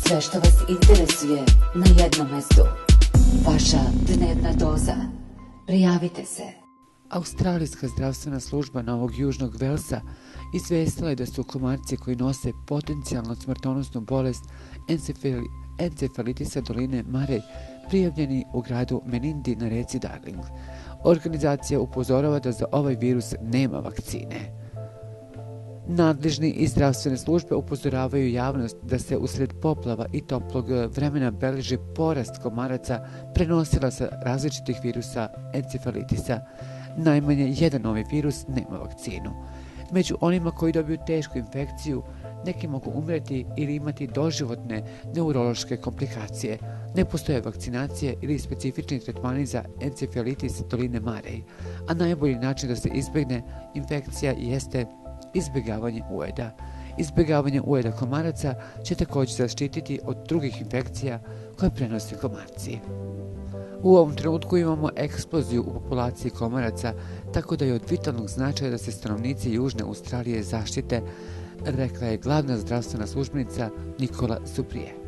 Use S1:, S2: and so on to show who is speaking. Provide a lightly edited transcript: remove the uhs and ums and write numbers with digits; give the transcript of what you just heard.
S1: Sve što vas interesuje na jednom mestu. Vaša dnevna doza. Prijavite se.
S2: Australijska zdravstvena služba Novog Južnog Velsa izvestila je da su komarci koji nose potencijalno smrtonosnu bolest encefalitisa doline Murray prijavljeni u gradu Menindee na reci Darling. Organizacija upozorava da za ovaj virus nema vakcine. Nadležni iz zdravstvene službe upozoravaju javnost da se usred poplava i toplog vremena beleži porast komaraca prenosilaca različitih virusa encefalitisa. Najmanje jedan novi virus nema vakcinu. Među onima koji dobiju tešku infekciju, neki mogu umreti ili imati doživotne neurološke komplikacije. Ne postoje vakcinacije ili specifični tretmani za encefalitis doline Murray, a najbolji način da se izbjegne infekcija jeste izbjegavanje ujeda. Izbjegavanje ujeda komaraca će također zaštititi od drugih infekcija koje prenose komarci. U ovom trenutku imamo eksploziju u populaciji komaraca, tako da je od vitalnog značaja da se stanovnici Južne Australije zaštite, rekla je glavna zdravstvena službenica Nikola Suprije.